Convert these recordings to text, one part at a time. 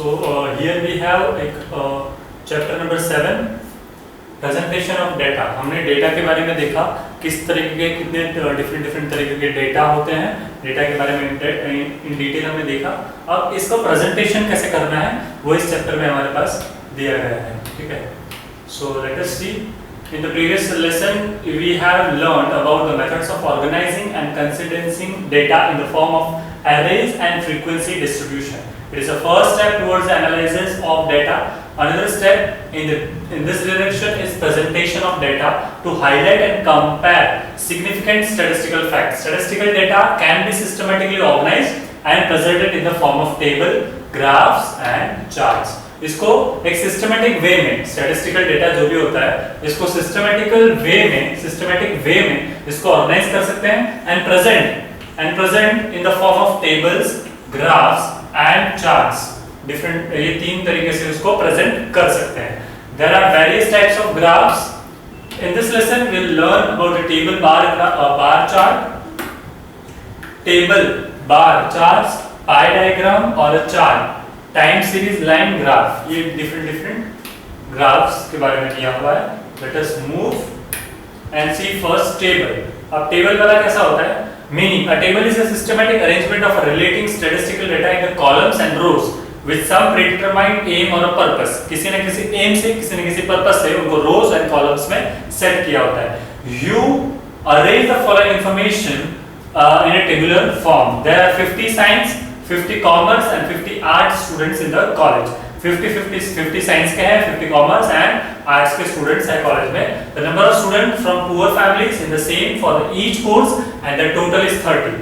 Here we have chapter number 7 presentation of data. हमने data के बारे में देखा किस तरीके के कितने डिफरेंट तरीके के डेटा होते हैं, डेटा के बारे में इन डिटेल हमने देखा। अब इसको प्रेजेंटेशन कैसे करना है वो इस चैप्टर में हमारे पास दिया गया है, ठीक है। So let us see, in the previous lesson we have learned about the methods of organizing and considering data in the form of arrays and frequency distribution. It is the first step towards the analysis of data. Another step in this direction is presentation of data to highlight and compare significant statistical facts. Statistical data can be systematically organized and presented in the form of table, graphs and charts. इसको एक systematic way में, statistical data जो भी होता है इसको systematic way में इसको ऑर्गेनाइज कर सकते हैं and present in the form of tables, graphs and charts. Different ये तीन तरीके से इसको प्रेजेंट कर सकते हैं। There are various types of graphs. In this lesson we will learn about the table bar chart, table bar charts, pie diagram और a chart, time series line graph. ये डिफरेंट ग्राफ्स के बारे में दिया हुआ है। Let us move and see first table. अब table वाला कैसा होता है? Meaning a table is a systematic arrangement of relating statistical data in the columns and rows with some predetermined aim or a purpose. किसी न किसी M से, किसी न किसी पर्पस से उनको रोज एंड कॉलम्स में सेट किया होता है। You arrange the following information in a tabular form. There are 50 science, 50 commerce and 50 arts students in the college. 50 science के हैं, 50 commerce and arts के students हैं college में. The number of students from poor families in the same for each course and the total is 30.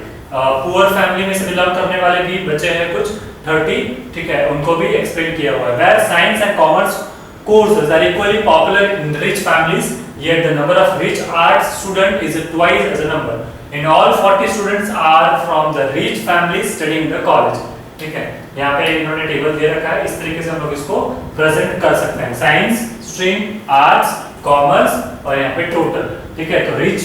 poor family में से belong करने वाले भी बच्चे हैं कुछ 30, ठीक है, उनको भी explain किया हुआ है। Where science and commerce courses are equally popular in rich families, yet the number of rich arts student is twice as a number. In all 40 students are from the rich families studying the college. ठीक है, यहाँ पे इन्होंने table दे रखा है, इस तरीके से हम लोग इसको प्रेजेंट कर सकते हैं। साइंस स्ट्रीम, आर्ट्स, कॉमर्स और यहाँ पे टोटल, ठीक है। तो रिच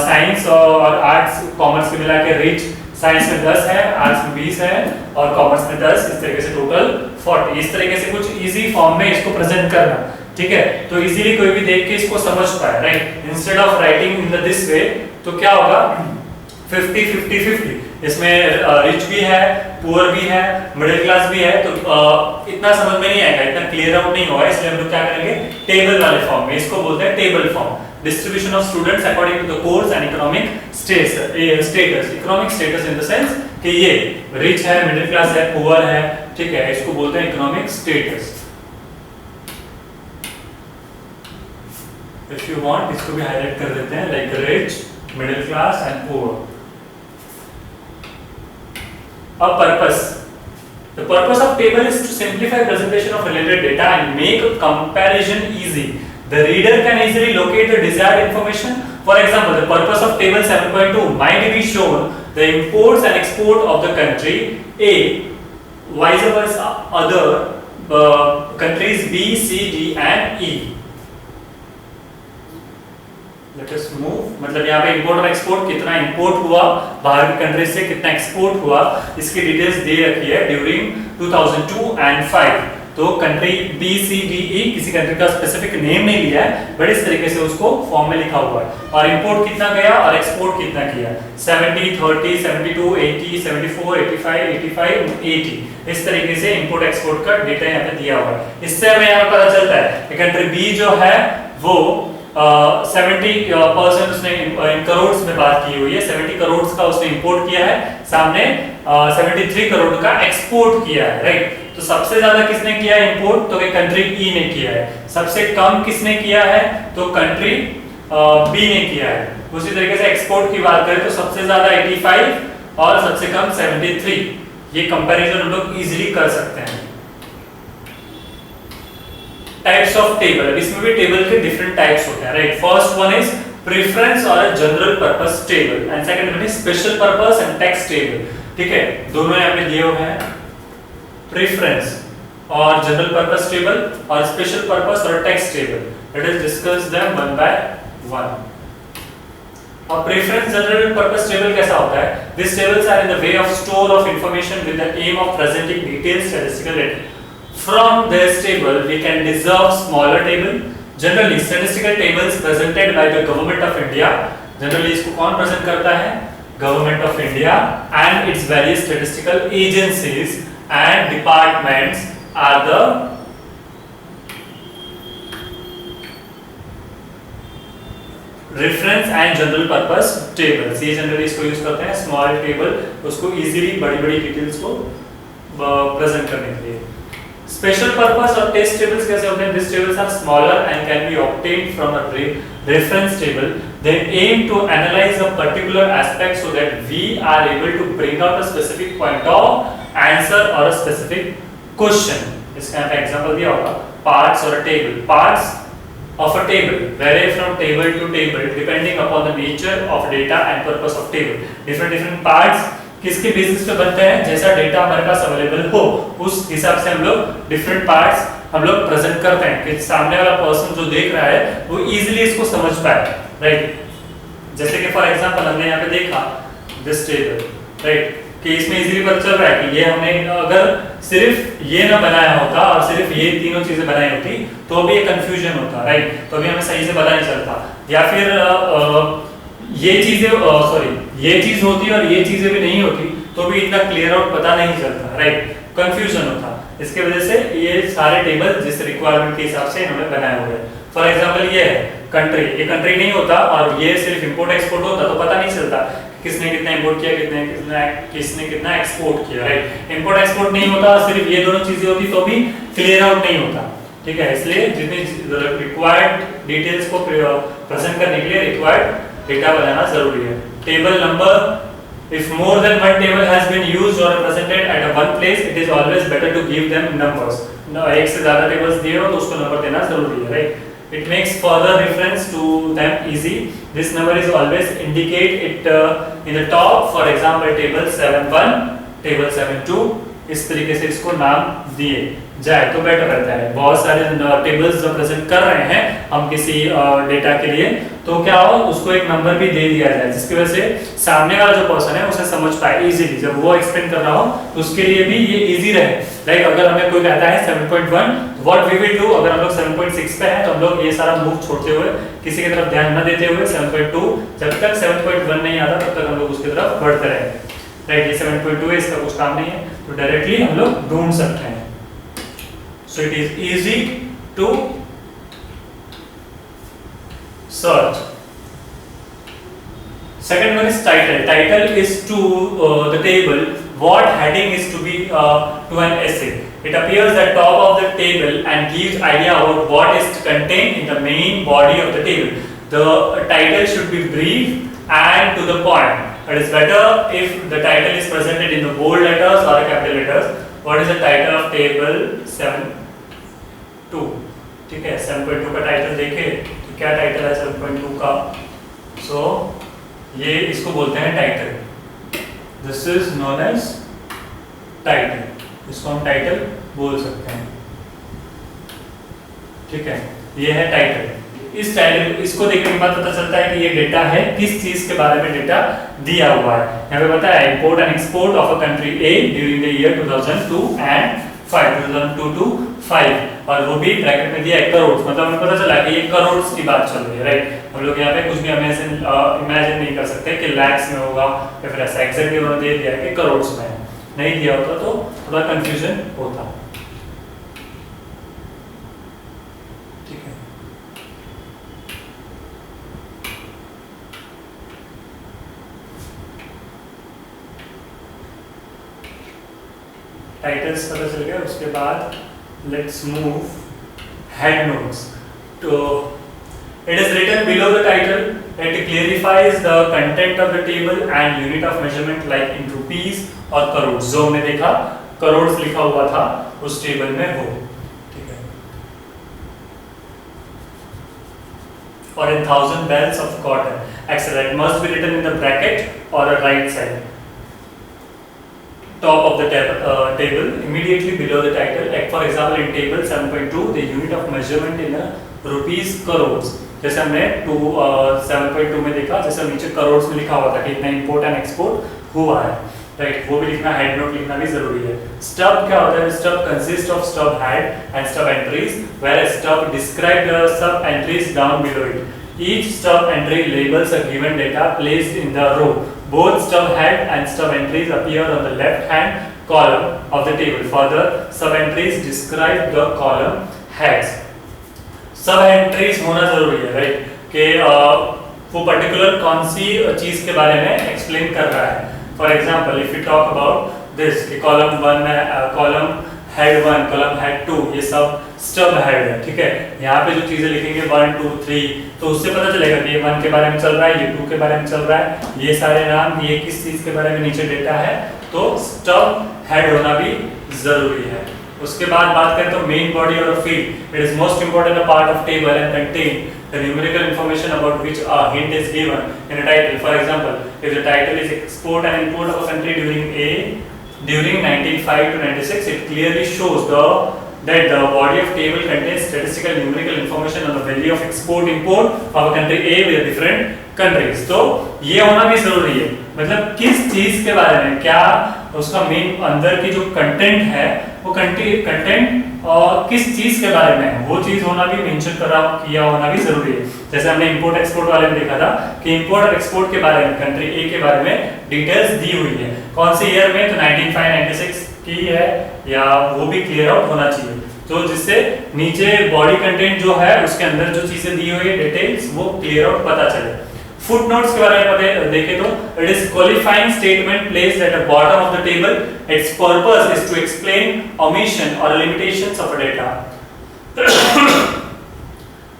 साइंस और आर्ट्स कॉमर्स के मिला के रिच साइंस में 10 है, आर्ट्स में 20 है और कॉमर्स में 10, इस तरीके से टोटल 40। इस तरीके से कुछ इजी फॉर्म में इसको प्रेजेंट करना, ठीक है, तो इजीली कोई भी देख के इसको समझ पाए, right. Instead of writing in this way तो क्या होगा 50-50-50। इसमें रिच भी है, पुअर भी है, मिडिल क्लास भी है, तो इतना समझ में नहीं आएगा, इतना क्लियर आउट नहीं होगा। इसलिए हम लोग क्या करेंगे टेबल वाले फॉर्म में, इसको बोलते हैं table form. Distribution of students according to the course and economic status. Economic status in the sense कि ये रिच है, मिडिल क्लास है, पुअर है, ठीक है, इसको बोलते हैं economic status. If you want इसको भी हाईलाइट कर देते हैं, like rich, middle class and poor. A purpose. The purpose of table is to simplify presentation of related data and make comparison easy. The reader can easily locate the desired information. For example, the purpose of table 7.2 might be shown the imports and export of the country A, vice versa other countries B, C, D and E. Let us move, मतलब यहाँ पे import और export, कितना import हुआ बाहर की country से, कितना एक्सपोर्ट हुआ, इसकी डिटेल्स दे रखी है ड्यूरिंग 2002 and 5। तो country B C D E, किसी कंट्री का स्पेसिफिक नेम नहीं लिया है, बट इस तरीके से उसको फॉर्म में लिखा हुआ है। और इंपोर्ट कितना गया और एक्सपोर्ट कितना किया, 70, 30, 72, 80, 74, 85, 85, 80, इस तरीके से इंपोर्ट एक्सपोर्ट का डेटा यहाँ पे दिया हुआ है। इससे हमें यहाँ पता चलता है कि कंट्री बी जो है वो 70% उसने इन करोड़ में बात की हुई है, 70 करोड़ का उसने इंपोर्ट किया है, सामने 73 करोड़ का एक्सपोर्ट किया है, राइट। तो सबसे ज्यादा किसने किया है इंपोर्ट, तो कंट्री ई ने किया है। सबसे कम किसने किया है, तो कंट्री बी ने किया है। उसी तरीके से एक्सपोर्ट की बात करें तो सबसे ज्यादा 85 और सबसे कम 73। ये कंपैरिजन हम लोग इजीली कर सकते हैं। टाइप्स ऑफ टेबल, इसमें भी टेबल के डिफरेंट टाइप्स होते हैं, right. First one is preference और general purpose table and second one is special purpose and text table, ठीक है। दोनों यहाँ पे दिए हुए हैं, प्रेफरेंस और जनरल पर्पस टेबल और स्पेशल पर्पस और text table. Let us discuss them one by one. अब प्रेफरेंस जनरल पर्पस टेबल कैसा होता है? These tables are in the way of store of information with the aim of presenting detailed statistical data. From this table we can deserve smaller table. Generally statistical tables presented by the government of India. Generally इसको कौन present करता है? Government of India and its various statistical agencies and departments are the reference and general purpose tables. ये generally इसको use करते हैं small table, उसको easily बड़ी-बड़ी details को present करने के लिए. Special purpose और test tables कैसे होते हैं? These tables are smaller and can be obtained from a reference table. They aim to analyze a particular aspect so that we are able to bring out a specific point of answer or a specific question. इसका यहाँ पे example दिया होगा. Parts or a table. Parts of a table vary from table to table depending upon the nature of data and purpose of table. Different parts किसके basis पे बनते हैं? जैसा डेटा हमारे पास अवेलेबल हो उस हिसाब से हम लोग डिफरेंट पार्ट्स हम लोग प्रेजेंट करते हैं कि सामने वाला पर्सन जो देख रहा है वो इजीली इसको समझ पाए, राइट? जैसे कि फॉर एग्जांपल हमने यहाँ पे देखा दिस टेबल, राइट, कि इसमें इजीली पता चल रहा है कि ये हमने अगर सिर्फ ये ना बनाया होता और सिर्फ ये तीनों चीजें बनाई होती तो भी ये कंफ्यूजन होता, राइट? तो भी हमें सही से पता नहीं चलता. या फिर ये चीजें ये चीज होती और ये चीजें भी नहीं होती तो भी इतना क्लियर आउट पता नहीं चलता, राइट? कंफ्यूजन होता. इसके वजह से ये सारे टेबल जिस रिक्वायरमेंट के हिसाब से इन्होंने बनाए हुए हैं. फॉर एग्जांपल ये है कंट्री, ये कंट्री नहीं होता और ये सिर्फ इंपोर्ट एक्सपोर्ट होता तो पता नहीं चलता किसने कितना इंपोर्ट किया, किसने कितना एक्सपोर्ट किया, राइट? इंपोर्ट एक्सपोर्ट नहीं होता, सिर्फ ये दोनों चीजें होती तो भी क्लियर आउट नहीं होता. ठीक है, इसलिए जितनी रिक्वायर्ड डिटेल्स को प्रेजेंट करने के लिए रिक्वायर्ड डेटा बनाना जरूरी है. Table number, if more than one table has been used or presented at a one place, it is always better to give them numbers. एक से ज्यादा टेबल्स दिए हो तो उसको नंबर देना जरूरी है, right? It makes further reference to them easy. This number is always indicate it in the top. For example, table 7.1, table 7.2. इस तरीके से इसको नाम दिए जाए तो बेटर रहता है. बहुत सारे टेबल्स जो प्रेजेंट कर रहे हैं हम किसी डेटा के लिए तो क्या हो उसको एक नंबर भी दे दिया जाए जिसकी वजह से सामने वाला जो पर्सन है उसे समझ पाए इजीली. जब वो एक्सप्लेन कर रहा हो तो उसके लिए भी ये इजी रहे. लाइक अगर हमें कोई कहता है 7.1, व्हाट वी विल डू, अगर हम लोग 7.6 पे हैं तो हम लोग ये सारा मूव छोड़ते हुए किसी की तरफ ध्यान न देते हुए 7.2 जब तक 7.1 नहीं आता तब तक हम लोग उसकी तरफ बढ़ते रहें, राइट? ये 7.2 है, इसका कुछ काम नहीं है तो डायरेक्टली हम लोग ढूंढ सकते हैं. So it is easy to search. Second one is title. Title is to the table what heading is to be to an essay. It appears at top of the table and gives idea about what is contained in the main body of the table. The title should be brief and to the point. It is better if the title is presented in the bold letters or capital letters. What is the title of table 7.2? ठीक है, 7.2 का title देखे तो क्या title है 7.2 का? सो ये इसको बोलते हैं title. This is known as title. इसको हम टाइटल बोल सकते हैं. ठीक है, ये है टाइटल. इस टाइटल इसको देखने के बाद पता चलता है कि ये डेटा है किस चीज के बारे में डेटा दिया हुआ है. यहाँ पे बताया import and export of a country A during the year 2002 and 2002 to 5 और वो भी ब्रैकेट में दिया है करोड़. मतलब हमें पता चला कि ये करोड़ की बात चल रही है, राइट? हम लोग यहाँ पे कुछ भी इमेजिन नहीं कर सकते कि लैक्स में होगा या फिर ऐसा एग्जैक्टली उन्होंने दे दिया है कि करोड़ में है. नहीं दिया होता तो थोड़ा कंफ्यूजन होता. ठीक है, टाइटल्स पता चल गया. उसके बाद let's move head notes. So it is written below the title. It clarifies the content of the table and unit of measurement like in rupees और करोड़. जो हमने देखा करोड़ लिखा हुआ था उस टेबल में वो, ठीक है. और in 1000 bales of cotton, etc. It must be written in the bracket or a right side. Top of the table immediately below the title. Like for example in table 7.2 the unit of measurement in rupees crores. जैसे हमने 7.2 में देखा, जैसे नीचे करोड़ में लिखा हुआ था कि इतना इंपोर्ट एंड एक्सपोर्ट हुआ है. राइट, वो भी लिखना, हेड नोट लिखना भी जरूरी है। स्टब क्या होता है? Stub consist of stub head and stub entries, where stub describe the sub entries down below it. Each stub entry labels a given data placed in the row. Both stub head and stub entries appear on the left hand column of the table. Further, sub entries describe the column heads. Sub entries होना जरूरी है, right, कि वो particular कौन सी चीज के बारे में एक्सप्लेन कर रहा है। For example, if you talk about this, column 1 है, कॉलम हेड 1, कॉलम हेड 2, ये सब स्टब हेड है, ठीक है। यहाँ पे जो चीजें लिखेंगे 1 2 3, तो उससे पता चलेगा कि ये 1 के बारे में चल रहा है, ये 2 के बारे में चल रहा है, ये सारे नाम, ये किस चीज के बारे में नीचे डेटा है, तो स्टब हेड होना भी जरूरी है। उसके बाद बात करें तो मेन बॉडी और field. It is most important part of table and contain the numerical information about which a hint is given in a title. For example, if the title is export and import of a country during 1905 to 96, it clearly shows that the body of table contains statistical numerical information on the value of export import of a country A with different countries. तो ये होना भी जरूरी है, मतलब किस चीज के बारे में, क्या उसका मेन अंदर की जो कंटेंट है वो कंटेंट और किस चीज के बारे में है, वो चीज होना भी मेंशन किया होना भी जरूरी है। जैसे हमने इंपोर्ट एक्सपोर्ट वाले में देखा था कि इंपोर्ट और एक्सपोर्ट के बारे में कंट्री ए के बारे में डिटेल्स दी हुई है, कौन से ईयर में, तो 1996 की है, या वो भी क्लियर आउट होना चाहिए। तो जिससे नीचे बॉडी कंटेंट जो है उसके अंदर जो चीजें दी हुई है डिटेल्स, वो क्लियर आउट पता चले। फुटनोट्स के बारे में देखें तो it is qualifying statement placed at the bottom of the table. Its purpose is to explain omission or limitations of a data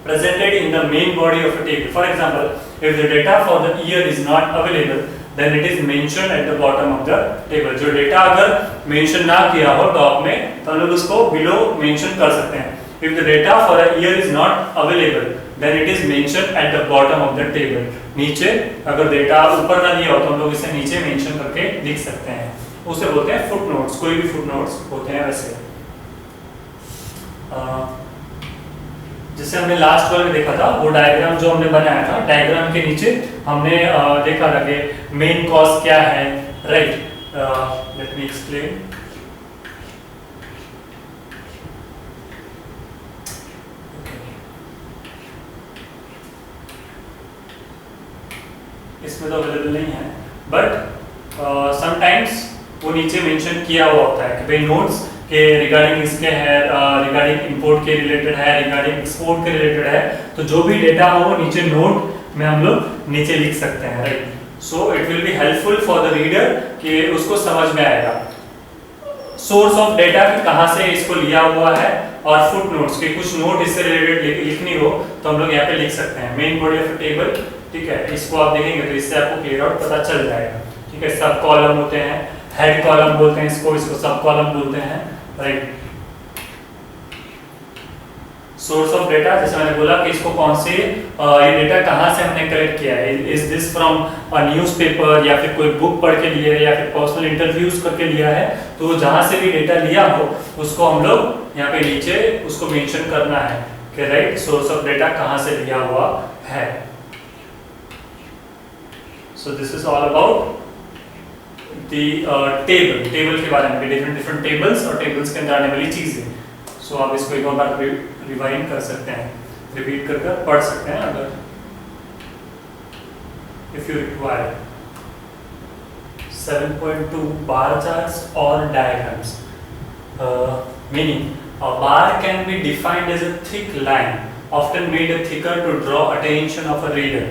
presented in the main body of a table. For example, if the data for the year is not available, then it is mentioned at the bottom of the table. जो data अगर mention ना किया हो top में, तो हम लोग उसको बिलो मेंशन कर सकते हैं। If the data for a year is not available, then it is mentioned at the bottom of the table. नीचे अगर डेटा ऊपर ना दिया हो तो हम लोग इसे नीचे मेंशन करके लिख सकते हैं, उसे बोलते हैं फुटनोट्स। कोई भी फुटनोट्स होते हैं वैसे। जैसे हमने लास्ट वाले में देखा था, वो डायग्राम जो हमने बनाया था, डायग्राम के नीचे हमने देखा था कि मेन कॉज क्या है, राइट। Let me explain. इसमें तो अवेलेबल नहीं है, बट समटाइम्स वो नीचे मेंशन किया हुआ होता है कि भाई नोट्स के रिगार्डिंग इसके है, रिगार्डिंग इंपोर्ट के रिलेटेड है, रिगार्डिंग एक्सपोर्ट के रिलेटेड है, तो जो भी डेटा हो वो नीचे नोट में हम लोग नीचे लिख सकते हैं, right. So it will be helpful for the reader कि उसको समझ में आएगा सोर्स ऑफ डेटा कि कहाँ से इसको लिया हुआ है, और फुट नोट्स के कुछ नोट इससे रिलेटेड लिखनी हो तो हम लोग यहाँ पे लिख सकते हैं। मेन बॉडी ऑफ टेबल, ठीक है, इसको आप देखेंगे तो इससे आपको क्लियर आउट पता चल जाएगा, ठीक है। सब कॉलम होते हैं, हेड कॉलम बोलते हैं इसको सब कॉलम बोलते हैं, राइट। सोर्स ऑफ डेटा, जैसे मैंने बोला कि इसको कौन से ये डेटा कहाँ से हमने कलेक्ट किया है, is this from a newspaper या फिर कोई बुक पढ़ के लिए या फिर पर्सनल इंटरव्यूज करके लिया है, तो जहाँ से भी डेटा लिया हो उसको हम लोग यहाँ पे नीचे उसको मेंशन करना है कि राइट सोर्स ऑफ डेटा कहाँ से लिया हुआ है। सो this is all about table के बारे में, डिफरेंट टेबल्स और टेबल्स के अंदर आने वाली चीजें। सो आप इसको एक और बार रिवाइंड कर सकते हैं, रिपीट करके पढ़ सकते हैं अगर if you require. 7.2 bar charts और diagrams. Meaning a bar can be defined as a thick line often made thicker to draw attention of a reader.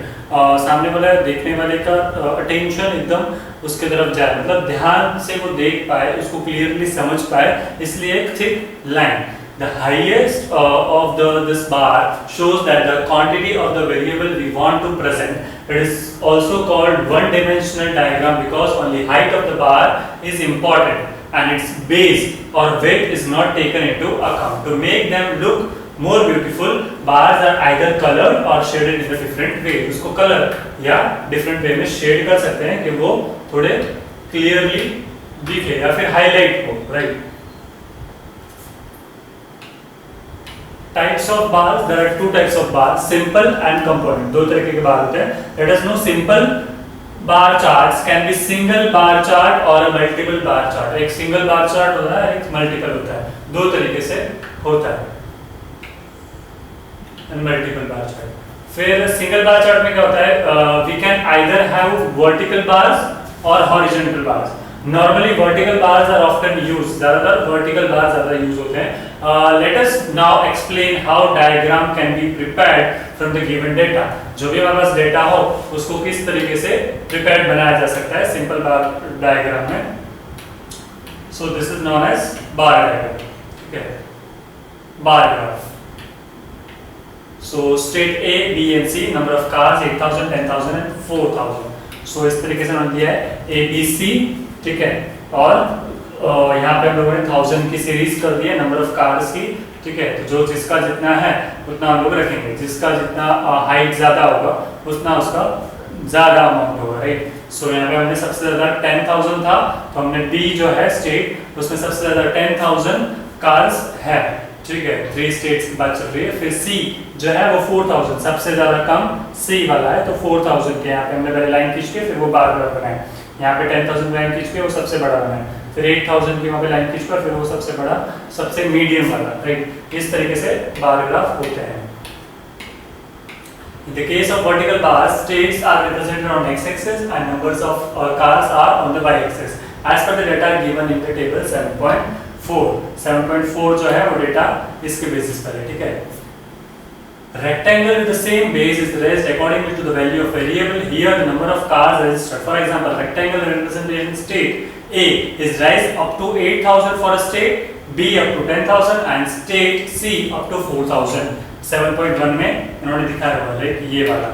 सामने वाला देखने वाले का अटेंशन एकदम उसके तरफ जाए, मतलब ध्यान से वो देख पाए, उसको क्लियरली समझ पाए, इसलिए एक thick line. The highest of this bar shows that the quantity of the variable we want to present. It is also called one-dimensional diagram because only height of the bar is important and its base or weight is not taken into account. To make them look more beautiful, bars are either colored or shaded in a different way. उसको color या different way में shade कर सकते हैं कि वो थोड़े clearly दिखे या फिर highlight हो, right? Types of bars, there are two types of bars, simple and component. दो तरीके के बार होते हैं। Let us know simple bar charts can be single bar chart और मल्टीपल बार चार्ट। एक सिंगल बार चार्ट होता है, एक मल्टीपल होता है, दो तरीके से होता है मल्टीपल बार चार्ट। फिर सिंगल बार चार्ट में क्या होता है, we can either have vertical bars और horizontal bars. Normally vertical bars are often used, ज्यादातर वर्टिकल बार्स ज्यादा यूज होते हैं। Let us now explain how diagram can be prepared from the given data. जो भी हमारे पास डेटा हो उसको किस तरीके से प्रिपेयर्ड बनाया जा सकता है सिंपल बार डायग्राम में। So this is known as bar diagram, ठीक है, bar graph. So state A, B and C number of cars 8,000, 10,000 and 4,000. So इस तरीके से हमने दिया है A, B, C, ठीक है, और यहाँ पे हम लोगों ने 1000 की सीरीज कर दी है नंबर ऑफ कार्स की, ठीक है। तो जो जिसका जितना है उतना हम लोग रखेंगे, जिसका जितना हाइट ज्यादा होगा उतना उसका ज्यादा अमाउंट होगा, राइट। सो यहाँ पे हमने सबसे ज्यादा 10,000 था, तो हमने B जो है स्टेट उसमें सबसे ज्यादा 10,000 कार्स है, ठीक है, 3 स्टेट्स की बात चल रही है। फिर C जो है वो 4,000, सबसे ज्यादा कम C वाला है, तो 4,000 के यहाँ पे हमने पहले लाइन खींच के फिर वो बार ग्राफ बनाया। यहाँ पे 10,000 लाइन खींच के वो सबसे बड़ा बनाया, फिर 8,000 की वहाँ पे लाइन खींच कर फिर वो सबसे बड़ा, सबसे मीडियम वाला, राइट। इस तरीके से बार ग्राफ होते हैं। In the case of vertical bars, states are represented on x-axis and numbers of cars are on the y-axis as per the data given in the table 7.4. 7.4 जो है वो data इसके basis पर है, ठीक है। Rectangle with the same base is raised according to the value of variable. Here the number of cars registered. For example, rectangle representation state A is raised up to 8,000 for a state, B up to 10,000 and state C up to 4,000. 7.1 में इन्होंने दिखाया हुआ है कि ये वाला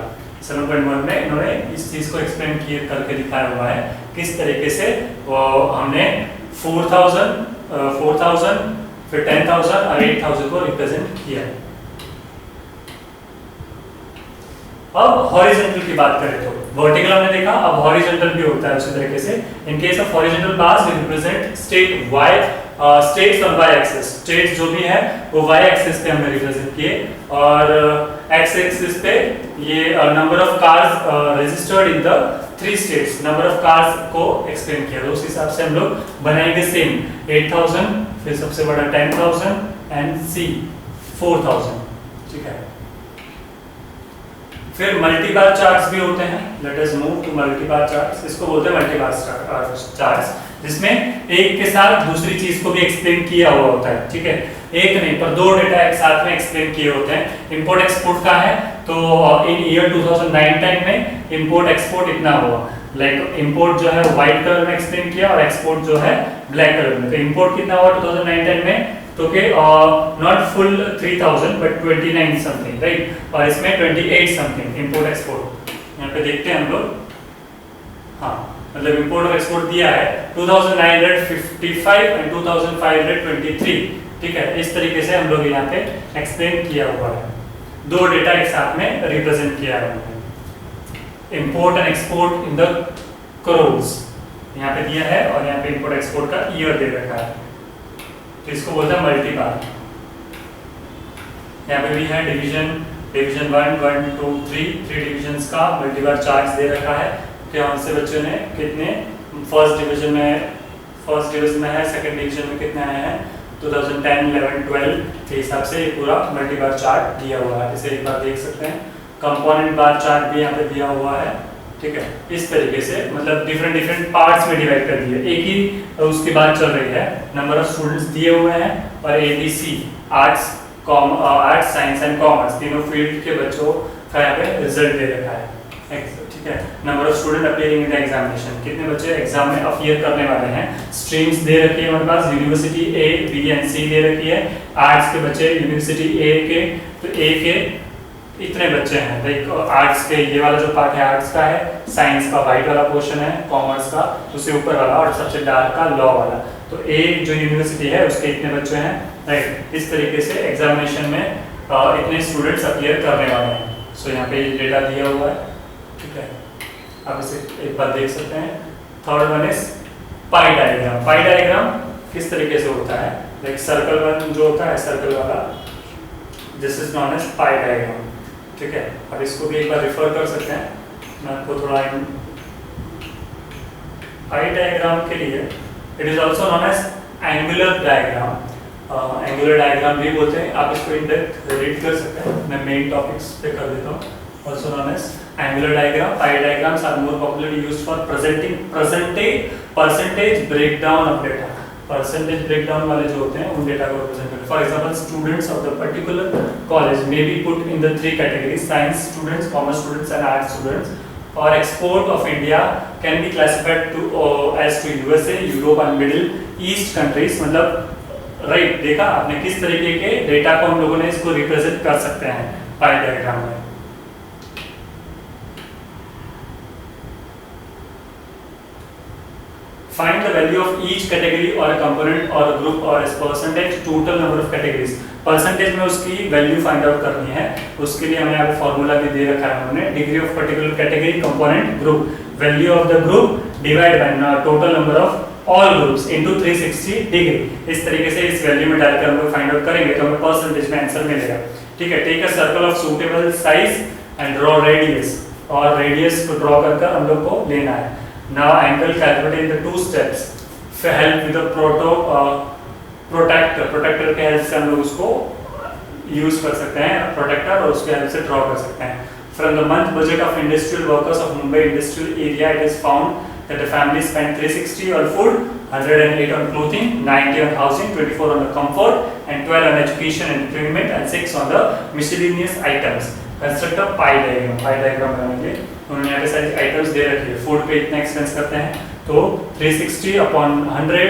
7.1 में इन्होंने इस चीज को एक्सप्लेन किए करके दिखाया हुआ है किस तरीके से वो हमने 4,000 फिर 10,000 और 8,000 को रिप्रेजेंट किया। अब हॉरिजॉन्टल की बात करें तो वर्टिकल हमने देखा, अब हॉरिजॉन्टल भी होता है उसी तरीके से। In case of horizontal bars we represent state Y, states on Y axis. States जो भी है वो वाई एक्सिस पे हमने रिप्रेजेंट किए, और एक्स एक्सिस पे ये number of cars registered in the 3 states, number of cars को एक्सप्लेन किया। तो उस हिसाब से हम लोग बनाएंगे सेम 8,000, फिर सबसे बड़ा 10,000 एंड सी 4,000, ठीक है। फिर मल्टी बार चार्ट्स भी होते हैं। Let us move to multi bar charts. इसको बोलते हैं मल्टी बार चार्ट्स, जिसमें एक के साथ दूसरी चीज को भी एक्सप्लेन किया हुआ होता है, ठीक है। एक नहीं पर 2 डेटा एक साथ में एक्सप्लेन किए होते हैं। इंपोर्ट एक्सपोर्ट का है तो इन ईयर 2009-10 में इंपोर्ट एक्सपोर्ट इतना हुआ, लाइक इंपोर्ट जो है व्हाइट कलर में एक्सप्लेन किया और एक्सपोर्ट जो है ब्लैक कलर में। तो इंपोर्ट कितना हुआ 2009-10 में, तो के not full 3,000 but 29 something, right, और इसमें 28 समथिंग इंपोर्ट एक्सपोर्ट। यहाँ पे देखते हैं हम लोग, हाँ, मतलब इंपोर्ट और एक्सपोर्ट दिया है 2,955 एंड 2,523, ठीक है। इस तरीके से हम लोग यहाँ पे एक्सप्लेन किया हुआ है, 2 डेटा एक साथ में रिप्रेजेंट किया है import and export in the crores यहाँ पे दिया है, और यहाँ पे इंपोर्ट एक्सपोर्ट का ईयर दे रखा है, तो इसको बोलते हैं मल्टी बार। यहाँ पे भी है डिवीजन 1, 1, 2, 3 डिविजन्स का मल्टी बार चार्ट्स दे रखा है कि हमसे बच्चों ने कितने फर्स्ट डिवीजन में है, सेकंड डिवीजन में कितने आए हैं, 2010, 11, 12 के हिसाब से ये पूरा मल्टी बार चार्ट दिया हुआ है। इसे एक बार देख सकते हैं। कंपोनेंट बार चार्ट भी यहाँ पे दिया हुआ है, ठीक है। इस तरीके से मतलब डिफरेंट पार्ट्स में डिवाइड कर दिया। एक ही उसकी बात चल रही है, नंबर ऑफ स्टूडेंट्स दिए हुए हैं और ABC arts, science and commerce तीनों फील्ड के बच्चों का यहाँ पे रिजल्ट दे रखा है, ठीक है। Number of student appearing in the examination, कितने बच्चे एग्जाम में अपीयर करने वाले हैं। स्ट्रीम्स दे रखी है हमारे पास, university A, B and C दे रखी है। आर्ट्स के बच्चे यूनिवर्सिटी A के, तो A के इतने बच्चे हैं, लाइक आर्ट्स के ये वाला जो पार्ट है आर्ट्स का है, साइंस का व्हाइट वाला पोर्शन है, कॉमर्स का उससे ऊपर वाला, और सबसे डार्क का लॉ वाला। तो A जो यूनिवर्सिटी है उसके इतने बच्चे हैं, राइट। इस तरीके से एग्जामिनेशन में इतने स्टूडेंट्स अपीयर करने वाले हैं। सो यहाँ पे डेटा दिया हुआ है, ठीक है। आप इसे एक बार देख सकते हैं। Third one is pi diagram. Pi diagram किस तरीके से होता है, लाइक सर्कल वन जो होता है, सर्कल वाला, this is known as pie diagram, ठीक है। अब इसको भी एक बार रिफर कर सकते हैं, मैं आपको थोड़ा पाई डायग्राम के लिए it is also known as angular diagram, angular diagram भी बोलते हैं, आप इसको इन डेप्थ रीड कर सकते हैं, मैं मेन टॉपिक्स पे कर देता हूँ। Also known as angular diagram, pie diagrams are more popularly used for presenting percentage breakdown of data. Percentage breakdown वाले जो होते हैं उन डेटा को represent करते हैं। For example, students of the particular college may be put in the three categories: science students, commerce students, and art students. Or export of India can be classified to as to USA, Europe, and Middle East countries. मतलब right देखा आपने किस तरीके के data को हम लोगों ने इसको रिप्रेजेंट कर सकते हैं पाई डायग्राम में। Find the value of each category or a component or a group or as percentage total number of categories. Percentage में उसकी वैल्यू फाइंड आउट करनी है, उसके लिए हमें यहाँ पे फॉर्मूला भी दे रखा है उन्होंने, degree of particular category, component, group, value of the group divide by total number of all groups into 360 degree. इस तरीके से इस वैल्यू में डालकर हम लोग फाइंड आउट करेंगे तो हमें परसेंटेज में आंसर मिलेगा। ठीक है, take a circle of suitable size and draw radius, और रेडियस को ड्रॉ कर हम लोग को लेना है। Now angle calculated in the two steps help with the protractor के हेल्प से हम लोग उसको यूज कर सकते हैं, प्रोटेक्टर, और उसके हेल्प से ड्रॉ कर सकते हैं। From the month budget of industrial workers of Mumbai industrial area, it is found that the family spent 360 on food, 108 on clothing, 90 on housing, 24 on the comfort, and 12 on education and employment, and 6 on the miscellaneous items. Construct a pie diagram. Pie diagram बनाने के लिए उन्होंने यहाँ पे सारी items दे रखी है। Food पे इतना एक्सपेंस करते हैं तो 360 अपॉन 100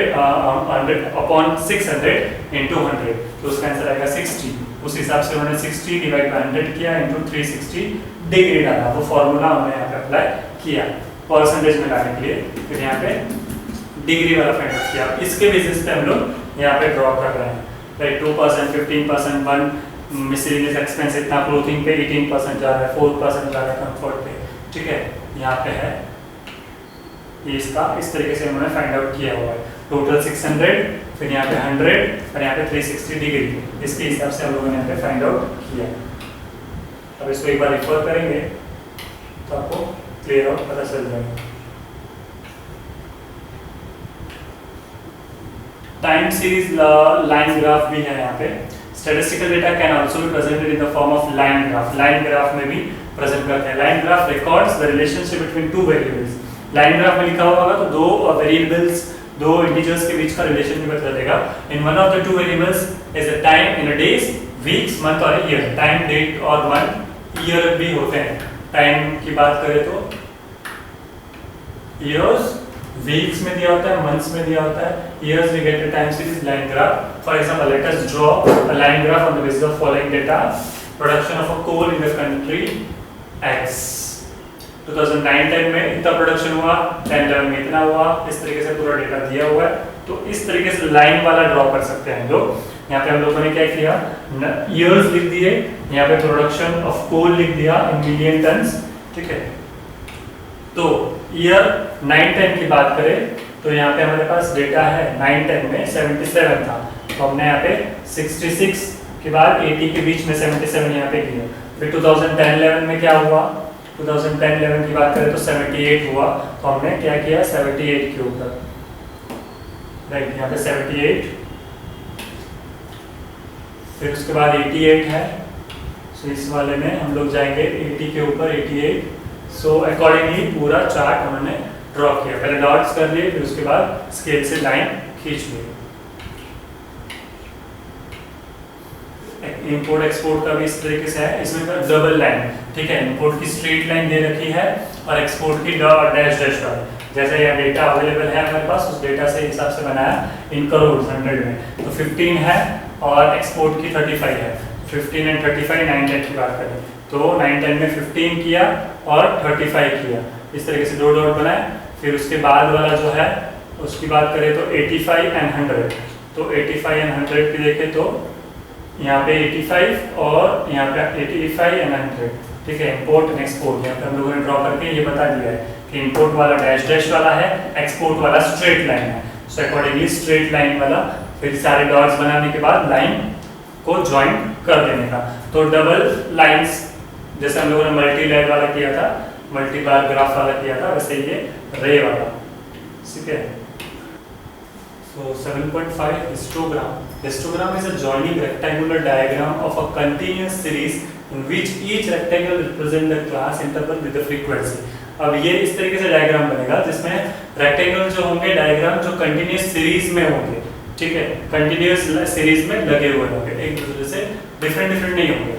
अपॉन 600 इंटू 100, तो उसका आंसर आएगा 60। उस हिसाब से उन्होंने 60 डिवाइड बाय 100 किया इंटू 360 डिग्री डाला, वो फॉर्मूला उन्होंने यहाँ पे अप्लाई किया परसेंटेज में लाने के लिए। फिर यहाँ पे डिग्री वाला फाइंड आउट किया, इसके बेसिस पे हम लोग यहाँ पे ड्रॉ कर रहे हैं। लाइक 2%, 15%, 1 मिसलेनियस एक्सपेंस इतना, क्लोथिंग पे 18% जा रहा है, 4% जा रहा है कंफर्ट पे। ठीक है, यहाँ पे है ये इसका इस तरीके से उन्होंने फाइंड आउट किया हुआ है। टोटल 600, फिर यहाँ पे 100 और यहाँ पे 360 डिग्री, इसके हिसाब से हम लोगों ने यहाँ पे फाइंड आउट किया। अब इसको एक बार रेफर करेंगे तो आपको क्लियर आउट पता चल जाएगा। टाइम सीरीज लाइन ग्राफ भी है यहाँ पे। Statistical data can also be presented in the form of line graph. Line graph में भी प्रेजेंट करते हैं। Line graph records the relationship between two variables. Line graph में लिखा होगा तो दो variables, दो integers के बीच का रिलेशन भी बता देगा। In one of the two variables is a time in a days, weeks, month और year. Time, date और month, year भी होते हैं। Time की बात करें तो years, weeks में दिया होता है, months में दिया होता है, years we get a time series line graph. For example, let us draw a line graph on the basis of following data. Production of a coal in the country X. 2009-10 में इतना production हुआ, 10-11 में इतना हुआ, इस तरीके से पूरा डेटा दिया हुआ है। तो इस तरीके से लाइन वाला ड्रॉ कर सकते हैं लोग। यहाँ पे हम लोगों ने क्या किया, ईयर्स लिख दिए, यहाँ पे प्रोडक्शन ऑफ कोल लिख दिया इन मिलियन टन्स। ठीक है, तो ईयर 9-10 की बात करें तो यहाँ पे हमारे पास डेटा है 9-10 में 77 था, तो हमने यहाँ पे 66 के बाद 80 के बीच में 77 यहाँ पे किया। फिर 2010-11 में क्या हुआ, 2010-11 की बात करें तो 78 हुआ, तो हमने क्या किया 78 के ऊपर, राइट, यहाँ पे 78, फिर उसके बाद 88 है, सो इस वाले में हम लोग जाएंगे 80 के ऊपर 88। सो अकॉर्डिंगली पूरा चार्ट उन्होंने ड्रॉ किया, पहले डॉट्स कर लिए, फिर उसके बाद स्केल से लाइन खींच ली। इंपोर्ट एक्सपोर्ट का भी इस तरीके से है, इसमें डबल लाइन। ठीक है, इंपोर्ट की स्ट्रेट लाइन दे रखी है और एक्सपोर्ट की डैश डैश वाली। जैसे यह डेटा अवेलेबल है हमारे पास, उस डेटा से हिसाब से बनाया इन करोड़ 100 में, तो 15 है और एक्सपोर्ट की 35 है। 15 एंड 35 9-10 की बात करें तो 9-10 में 15 किया और 35 किया, इस तरीके से दो डॉट बनाए। फिर उसके बाद वाला जो है उसकी बात करें तो 85 एंड 100, तो 85 एंड 100 की देखें तो यहाँ पे 85 और यहाँ पे 85 एंड 100। ठीक है, इंपोर्ट एंड एक्सपोर्ट यहाँ पे हम लोगों ने ड्रॉ करके ये बता दिया है कि इंपोर्ट वाला डैश डैश वाला है, एक्सपोर्ट वाला स्ट्रेट लाइन है। सो अकॉर्डिंगली स्ट्रेट लाइन वाला फिर सारे डॉट्स बनाने के बाद लाइन को ज्वाइन कर देने का। तो डबल लाइंस जैसे हम लोगों ने मल्टी लाइन वाला किया था, मल्टी बार ग्राफ वाला किया था, वैसे ये रे वाला ठीक है। So 7.5 histogram. Histogram is a joining rectangular diagram of a continuous series in which each rectangle represent the class interval with the frequency. अब ये इस तरीके से डायग्राम बनेगा जिसमें रेक्टेंगल जो होंगे डायग्राम जो कंटिन्यूस सीरीज में होंगे, ठीक है, कंटिन्यूस सीरीज में लगे हुए होंगे, एक दूसरे से डिफरेंट नहीं होंगे।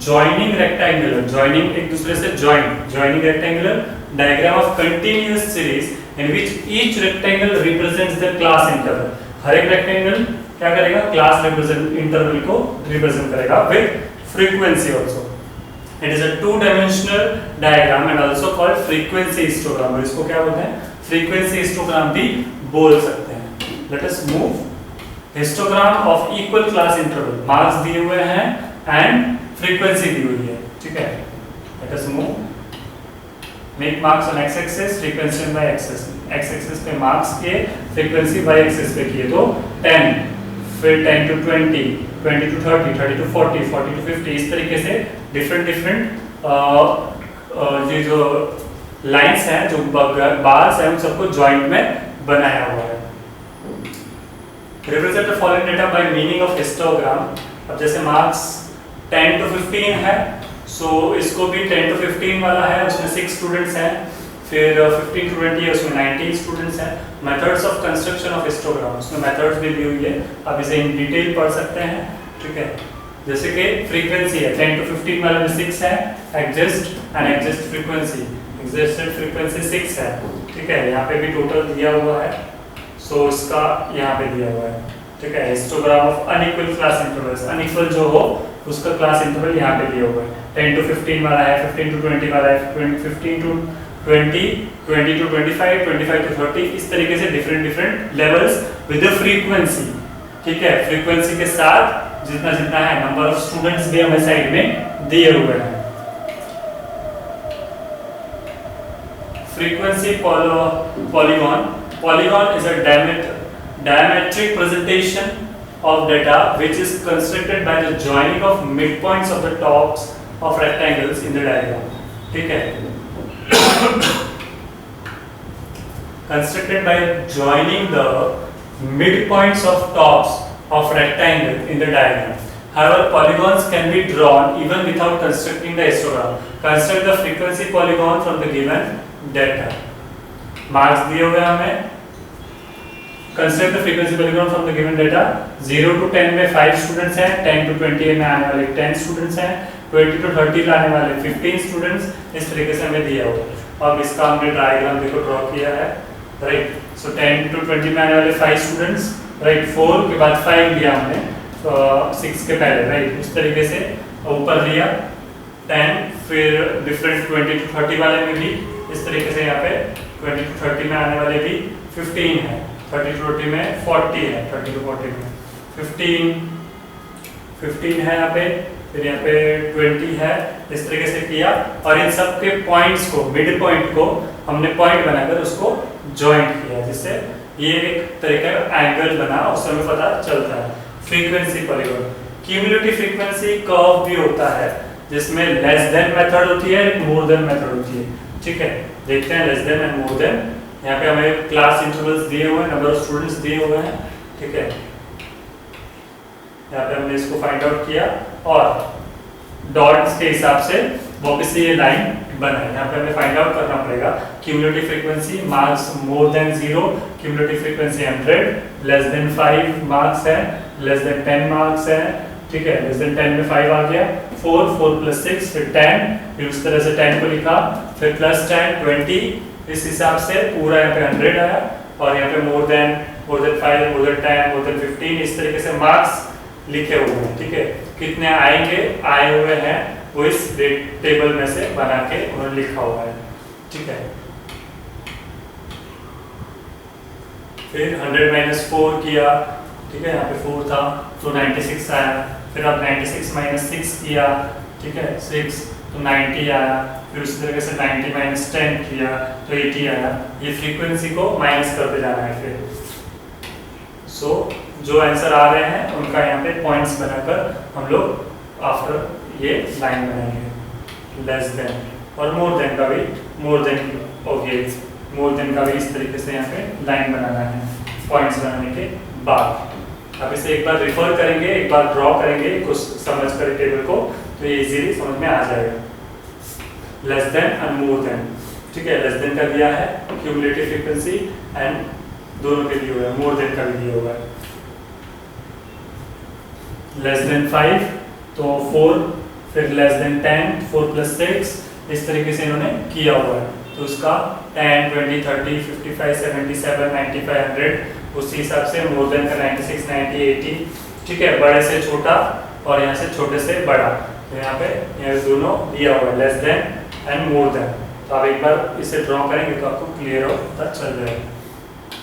जॉइनिंग रेक्टेंगुलर, जॉइनिंग एक दूसरे से joining rectangular diagram of continuous series in which each rectangle represents the class interval. हर एक रेक्टेंगल क्या करेगा, क्लास रिप्रेजेंट इंटरवल को रिप्रेजेंट करेगा with frequency also. It is a two-dimensional diagram and also called frequency histogram. इसको क्या बोलते हैं, frequency histogram भी बोल सकते हैं। Let us move. Histogram of equal class interval. Marks दिए हुए हैं and frequency दी हुई है, ठीक है। Let us move. Make marks on x-axis, frequency on y-axis. x-axis पे marks किए, frequency y-axis पे किए तो 10, फिर 10 to 20, 20 to 30, 30 to 40, 40 to 50, इस तरीके से different ये जो lines हैं, जो bars हैं, उन सबको joint में बनाया हुआ है। Represent the following data by meaning of histogram. अब जैसे marks 10 to 15 है, सो इसको भी 10 to 15 वाला है, उसमें 6 स्टूडेंट्स हैं, फिर 15 to 20 है, उसमें 19 स्टूडेंट्स हैं। Methods of construction of histogram, उसमें मेथड्स भी दी हुई है, आप इसे इन डिटेल पढ़ सकते हैं, ठीक है। जैसे कि फ्रीक्वेंसी है 10 to 15 वाले में 6 है, exist and exist frequency, existed frequency 6 है, ठीक है। यहाँ पे भी टोटल दिया हुआ है, सो इसका यहाँ पे दिया हुआ है, ठीक है। Histogram of unequal class intervals, unequal जो हो उसका क्लास इंटरवल यहाँ पे दिया हुआ है। 10 to 15 वाला है, 15 to 20 वाला है, 15 to 20, 20 to 25, 25 to 30, इस तरीके से different levels with the frequency, ठीक है। फ्रीक्वेंसी के साथ जितना है, नंबर ऑफ स्टूडेंट्स भी हमें साइड में दिए हुए हैं। Frequency polygon, polygon is a diametric presentation of data which is constructed by the joining of midpoints of the tops of rectangles in the diagram, ठीक है। Constructed by joining the midpoints of tops of rectangle in the diagram. However, polygons can be drawn even without constructing the histogram. Construct the frequency polygon from the given data. Marks दिए हुए हमें। Construct the frequency polygon from the given data. 0 to 10 में 5 students हैं, 10 to 20 में आने वाले 10 students हैं, 20 to 30 लाने वाले 15 स्टूडेंट्स, इस तरीके से हमें दिया हुआ। अब इसका हमने डायग्राम देखो ड्रॉ किया है, राइट। सो 10 to 20 में आने वाले 5 स्टूडेंट्स, राइट। 4 के बाद 5 लिया हमने, 6 के पहले, राइट। इस तरीके से ऊपर लिया 10, फिर डिफरेंट 20 to 30 वाले में भी इस तरीके से यहाँ पे 20 to 30 में आने वाले भी 15 है, 30 to 40 में 40 है, 30 to 40 में 15 है यहाँ पे, फिर यहाँ पे 20 है, इस तरीके से किया। और इन सब के पॉइंट्स को, मिड पॉइंट को हमने पॉइंट बनाकर उसको जॉइंट किया, जिससे ये एक तरीके का एंगल बना, उससे हमें पता चलता है। Frequency polygon, cumulative frequency curve भी होता है, जिसमें लेस देन मेथड होती है, मोर देन मेथड होती है, ठीक है। देखते हैं less than and more than. यहाँ पे हमें क्लास इंटरवल्स दिए हुए हैं, नंबर ऑफ स्टूडेंट्स दिए हुए हैं, ठीक है। यहाँ पे हमने इसको फाइंड आउट किया और डॉट्स के हिसाब से वापस से ये लाइन बना है। यहाँ पे हमें फाइंड आउट करना पड़ेगा cumulative frequency, marks more than 0, cumulative frequency 100, less than 5 marks है, लेस देन 10 मार्क्स है, ठीक है। लेस देन 10 में 5 आ गया, 4 plus 6, फिर 10, फिर उस तरह से 10 को लिखा, फिर प्लस 10 20, इस हिसाब से पूरा यहाँ पे 100 आया। और यहाँ पे more than 5, more than 10, more than 15, इस तरीके से मार्क्स लिखे हुए हैं, ठीक है। कितने आएंगे, आए हुए हैं, वो इस टेबल में से बना के उन्होंने लिखा हुआ है, ठीक है। फिर 100 - 4 किया, ठीक है। यहाँ पे 4 था तो 96 आया, फिर अब 96 - 6 किया, ठीक है, 6 तो 90 आया, फिर उसी तरीके से 90 - 10 किया तो 80 आया। ये फ्रीक्वेंसी को माइनस करते जाना है फिर। सो जो आंसर आ रहे हैं उनका यहाँ पे पॉइंट्स बनाकर हम लोग आफ्टर ये लाइन बनाएंगे। लेस देन और मोर देन का भी, more than okay, more than का भी इस तरीके से यहाँ पे लाइन बनाना है पॉइंट्स बनाने के बाद। अब इसे एक बार रिफर करेंगे, एक बार ड्रॉ करेंगे कुछ समझ कर टेबल को, तो ये इजीली समझ में आ जाएगा। Less than and more than, ठीक है, लेस देन का दिया है क्यूमुलेटिव फ्रीक्वेंसी एंड दोनों के लिए हुआ है, मोर देन का भी दिया हुआ है। लेस देन 5 तो 4, फिर लेस देन 10 4 + 6, इस तरीके से इन्होंने किया हुआ है। तो उसका 10 20 30 55 77 95 100 उसी हिसाब से मोर देन का 96 90 80, ठीक है, बड़े से छोटा और यहाँ से छोटे से बड़ा। तो यहाँ पे ये दोनों दिया हुआ है less than and more than. तो आप एक बार इसे ड्रॉ करेंगे तो आपको क्लियर हो पता चल जाएगा।